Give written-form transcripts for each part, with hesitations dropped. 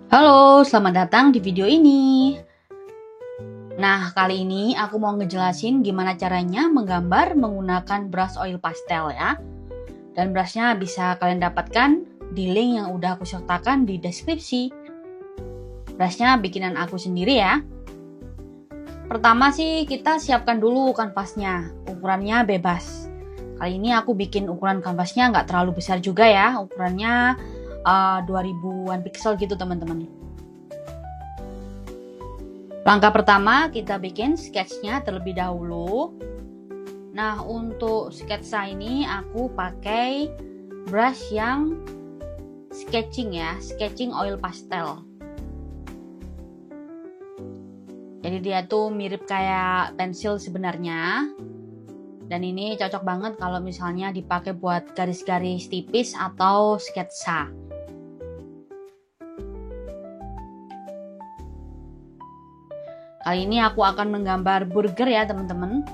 Halo, selamat datang di video ini. Nah, kali ini aku mau ngejelasin gimana caranya menggambar menggunakan brush oil pastel ya. Dan brushnya bisa kalian dapatkan di link yang udah aku sertakan di deskripsi. Brushnya bikinan aku sendiri ya. Pertama sih kita siapkan dulu kanvasnya, ukurannya bebas. Kali ini aku bikin ukuran kanvasnya nggak terlalu besar juga ya, ukurannya 2000-an pixel gitu teman-teman. Langkah pertama kita bikin sketchnya terlebih dahulu. Nah, untuk sketsa ini aku pakai brush yang sketching ya, sketching oil pastel. Jadi dia tuh mirip kayak pensil sebenarnya. Dan ini cocok banget kalau misalnya dipakai buat garis-garis tipis atau sketsa. Kali ini aku akan menggambar burger ya teman-teman.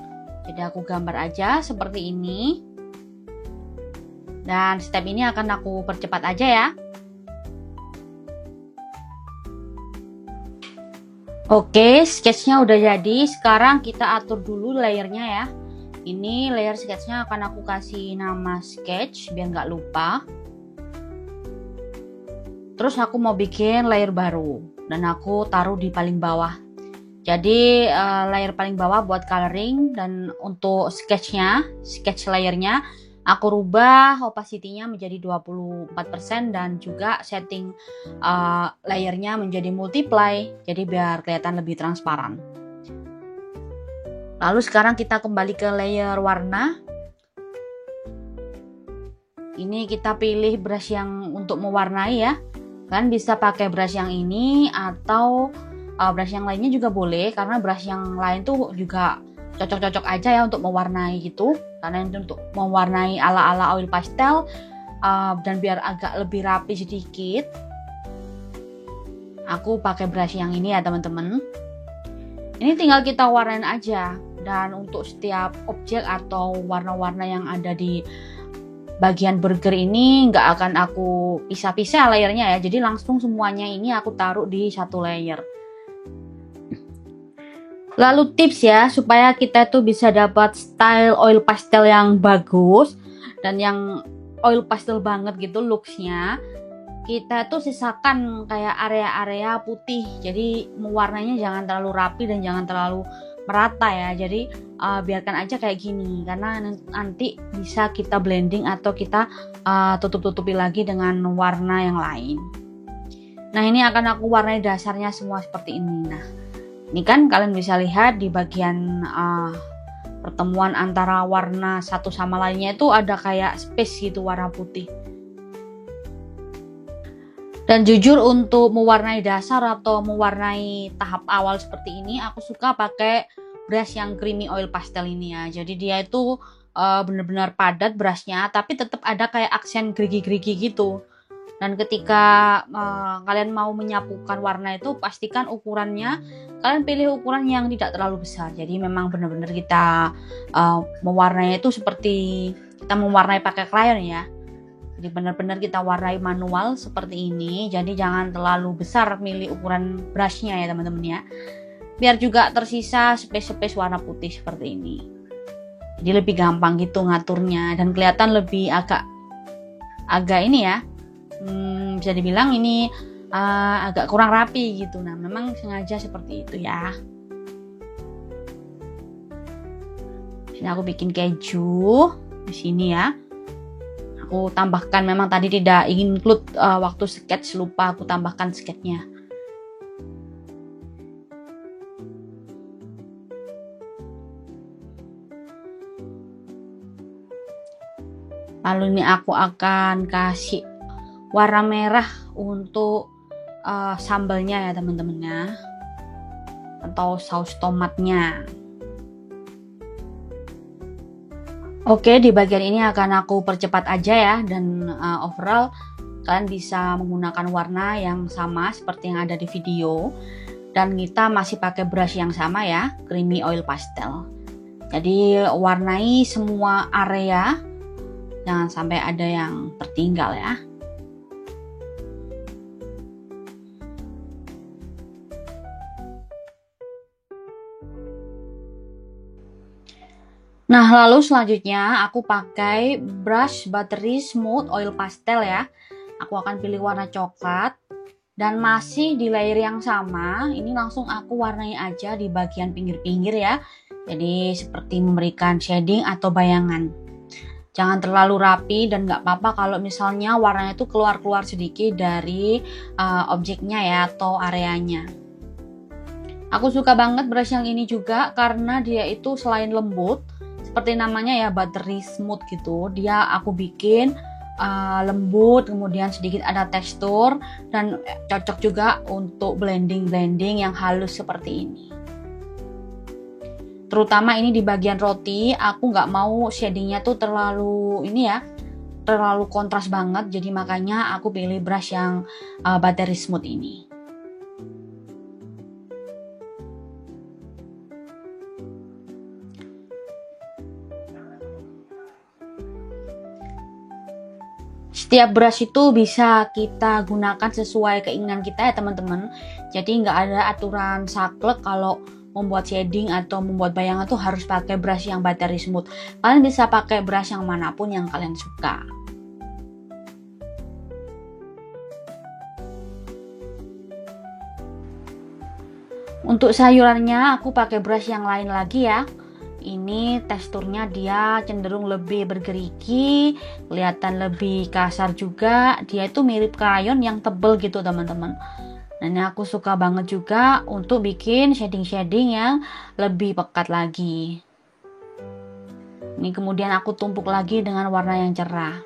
Jadi aku gambar aja seperti ini. Dan step ini akan aku percepat aja ya. Oke, sketchnya udah jadi. Sekarang kita atur dulu layernya ya. Ini layer sketchnya akan aku kasih nama sketch biar nggak lupa. Terus aku mau bikin layer baru dan aku taruh di paling bawah. Jadi layer paling bawah buat coloring, dan untuk sketchnya, sketch layernya aku rubah opacity-nya menjadi 24% dan juga setting layernya menjadi multiply. Jadi biar kelihatan lebih transparan. Lalu sekarang kita kembali ke layer warna. Ini kita pilih brush yang untuk mewarnai ya. Kan bisa pakai brush yang ini atau brush yang lainnya juga boleh, karena brush yang lain tuh juga cocok-cocok aja ya untuk mewarnai gitu. Karena itu untuk mewarnai ala-ala oil pastel dan biar agak lebih rapi sedikit, aku pakai brush yang ini ya teman-teman. Ini tinggal kita warnain aja. Dan untuk setiap objek atau warna-warna yang ada di bagian burger ini nggak akan aku pisah-pisah layernya ya. Jadi langsung semuanya ini aku taruh di satu layer. Lalu tips ya, supaya kita tuh bisa dapat style oil pastel yang bagus dan yang oil pastel banget gitu looksnya, kita tuh sisakan kayak area-area putih. Jadi mewarnainya jangan terlalu rapi dan jangan terlalu merata ya. Jadi biarkan aja kayak gini, karena nanti bisa kita blending atau kita tutup-tutupi lagi dengan warna yang lain. Nah, ini akan aku warnai dasarnya semua seperti ini. Nah, ini kan kalian bisa lihat di bagian pertemuan antara warna satu sama lainnya itu ada kayak space gitu warna putih. Dan jujur untuk mewarnai dasar atau mewarnai tahap awal seperti ini, aku suka pakai brush yang creamy oil pastel ini ya. Jadi dia itu benar-benar padat brushnya, tapi tetap ada kayak aksen gerigi-gerigi gitu. Dan ketika kalian mau menyapukan warna itu, pastikan ukurannya kalian pilih ukuran yang tidak terlalu besar. Jadi memang benar-benar kita mewarnai itu seperti kita mewarnai pakai crayon ya. Jadi benar-benar kita warnai manual seperti ini. Jadi jangan terlalu besar milih ukuran brushnya ya teman-teman ya. Biar juga tersisa space-space warna putih seperti ini. Jadi lebih gampang gitu ngaturnya dan kelihatan lebih agak ini ya. Bisa dibilang ini agak kurang rapi gitu. Nah, memang sengaja seperti itu ya. Sini aku bikin keju di sini ya. Aku tambahkan, memang tadi tidak include waktu sketch, lupa aku tambahkan sketchnya. Lalu ini aku akan kasih warna merah untuk sambalnya ya teman-teman ya, atau saus tomatnya. Oke, di bagian ini akan aku percepat aja ya, dan overall kalian bisa menggunakan warna yang sama seperti yang ada di video, dan kita masih pakai brush yang sama ya, creamy oil pastel. Jadi warnai semua area, jangan sampai ada yang tertinggal ya. Nah, lalu selanjutnya aku pakai brush Buttery Smooth Oil Pastel ya. Aku akan pilih warna coklat dan masih di layer yang sama. Ini langsung aku warnai aja di bagian pinggir-pinggir ya. Jadi seperti memberikan shading atau bayangan. Jangan terlalu rapi dan nggak apa-apa kalau misalnya warnanya itu keluar-keluar sedikit dari objeknya ya atau areanya. Aku suka banget brush yang ini juga karena dia itu selain lembut, seperti namanya ya buttery smooth gitu, dia aku bikin lembut, kemudian sedikit ada tekstur dan cocok juga untuk blending yang halus seperti ini. Terutama ini di bagian roti, aku nggak mau shadingnya tuh terlalu ini ya, terlalu kontras banget, jadi makanya aku pilih brush yang buttery smooth ini. Setiap brush itu bisa kita gunakan sesuai keinginan kita ya teman-teman. Jadi nggak ada aturan saklek kalau membuat shading atau membuat bayangan tuh harus pakai brush yang buttery smooth. Kalian bisa pakai brush yang manapun yang kalian suka. Untuk sayurannya aku pakai brush yang lain lagi ya. Ini teksturnya dia cenderung lebih bergerigi, kelihatan lebih kasar juga. Dia itu mirip krayon yang tebel gitu teman-teman. Dan aku suka banget juga untuk bikin shading-shading yang lebih pekat lagi. Ini kemudian aku tumpuk lagi dengan warna yang cerah.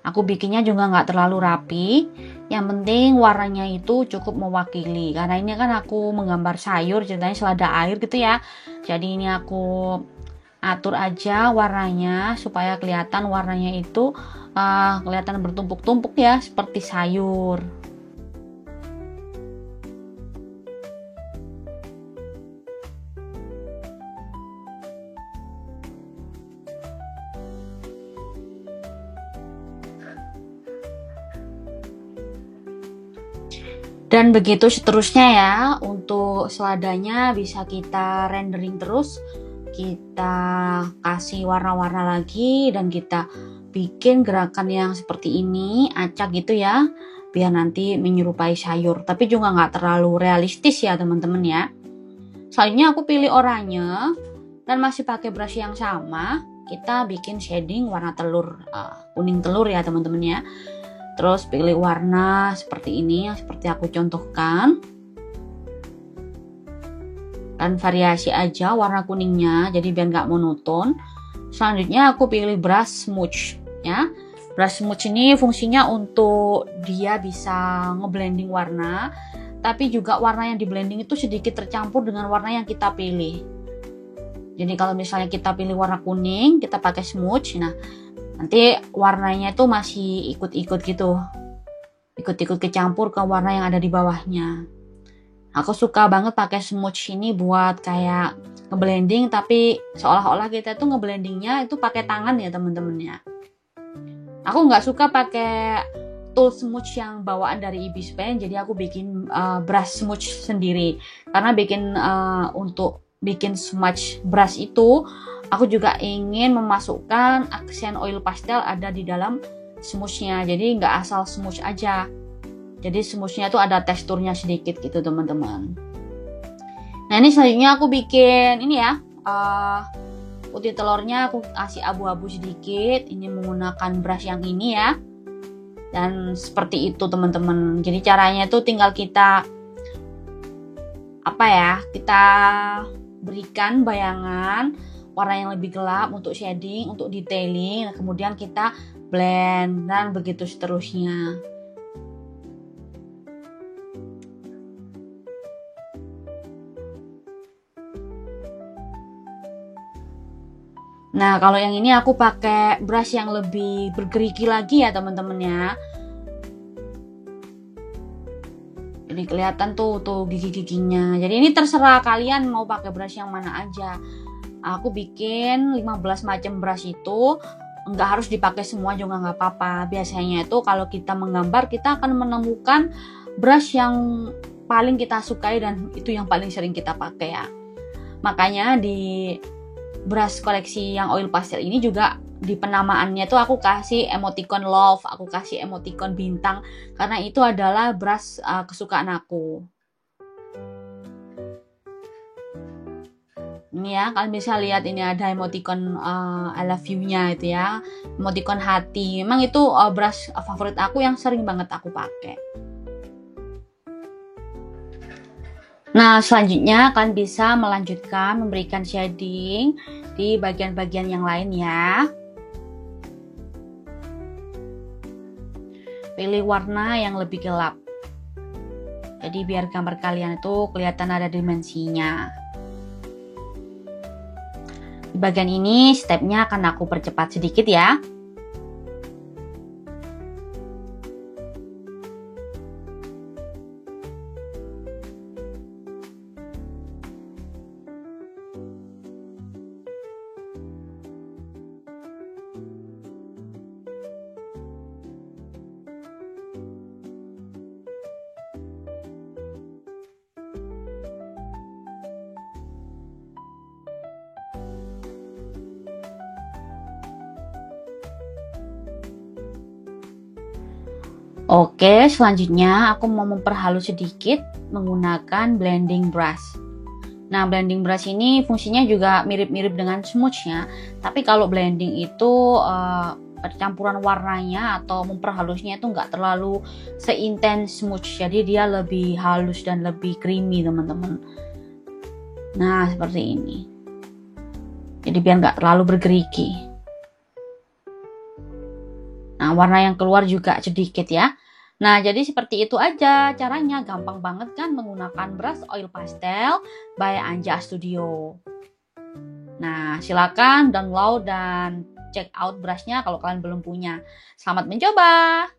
Aku bikinnya juga nggak terlalu rapi. Yang penting warnanya itu cukup mewakili. Karena ini kan aku menggambar sayur, ceritanya selada air gitu ya. Jadi ini aku atur aja warnanya supaya kelihatan warnanya itu kelihatan bertumpuk-tumpuk ya, seperti sayur. Dan begitu seterusnya ya. Untuk seladanya bisa kita rendering terus, kita kasih warna-warna lagi dan kita bikin gerakan yang seperti ini, acak gitu ya, biar nanti menyerupai sayur, tapi juga nggak terlalu realistis ya teman-teman ya. Selanjutnya aku pilih oranye dan masih pakai brush yang sama, kita bikin shading warna telur, kuning telur ya teman-teman ya. Terus pilih warna seperti ini, seperti aku contohkan. Dan variasi aja warna kuningnya, jadi biar nggak monoton. Selanjutnya aku pilih brush smooth ya. Brush smooth ini fungsinya untuk dia bisa ngeblending warna, tapi juga warna yang di blending itu sedikit tercampur dengan warna yang kita pilih. Jadi kalau misalnya kita pilih warna kuning, kita pakai smooth, nah nanti warnanya tuh masih ikut-ikut gitu, ikut-ikut kecampur ke warna yang ada di bawahnya. Aku suka banget pakai smooth ini buat kayak ngeblending, tapi seolah-olah kita tuh ngeblendingnya itu pakai tangan ya temen-temen ya. Aku nggak suka pakai tool smooth yang bawaan dari Ibis Pen, jadi aku bikin brush smooth sendiri. Karena untuk bikin smudge brush itu, aku juga ingin memasukkan aksen oil pastel ada di dalam smoothnya. Jadi nggak asal smooth aja. Jadi smoothnya itu ada teksturnya sedikit gitu teman-teman. Nah ini selanjutnya aku bikin ini ya. Putih telurnya aku kasih abu-abu sedikit. Ini menggunakan brush yang ini ya. Dan seperti itu teman-teman. Jadi caranya itu tinggal kita kita berikan bayangan warna yang lebih gelap untuk shading, untuk detailing. Nah, kemudian kita blend dan begitu seterusnya. Nah, kalau yang ini aku pakai brush yang lebih bergerigi lagi ya teman-teman ya. Jadi kelihatan tuh gigi-giginya. Jadi ini terserah kalian mau pakai brush yang mana aja. Aku bikin 15 macam brush itu, nggak harus dipakai semua juga nggak apa-apa. Biasanya itu kalau kita menggambar, kita akan menemukan brush yang paling kita sukai dan itu yang paling sering kita pakai ya. Makanya di brush koleksi yang oil pastel ini juga di penamaannya tuh aku kasih emoticon love, aku kasih emoticon bintang karena itu adalah brush kesukaan aku. Ini ya, kalian bisa lihat ini ada emoticon I love you-nya itu ya, emoticon hati. Memang itu brush favorit aku yang sering banget aku pakai. Nah, selanjutnya kalian bisa melanjutkan memberikan shading di bagian-bagian yang lain ya. Pilih warna yang lebih gelap. Jadi biar gambar kalian itu kelihatan ada dimensinya. Di bagian ini stepnya akan aku percepat sedikit ya. Oke, selanjutnya aku mau memperhalus sedikit menggunakan blending brush. Nah, blending brush ini fungsinya juga mirip-mirip dengan smudge-nya, tapi kalau blending itu percampuran warnanya atau memperhalusnya itu nggak terlalu seintens smudge, jadi dia lebih halus dan lebih creamy teman-teman. Nah, seperti ini. Jadi biar nggak terlalu bergerigi. Nah, warna yang keluar juga sedikit ya. Nah, jadi seperti itu aja caranya. Gampang banget kan menggunakan brush oil pastel by Anja Studio. Nah, silakan download dan check out brushnya kalau kalian belum punya. Selamat mencoba!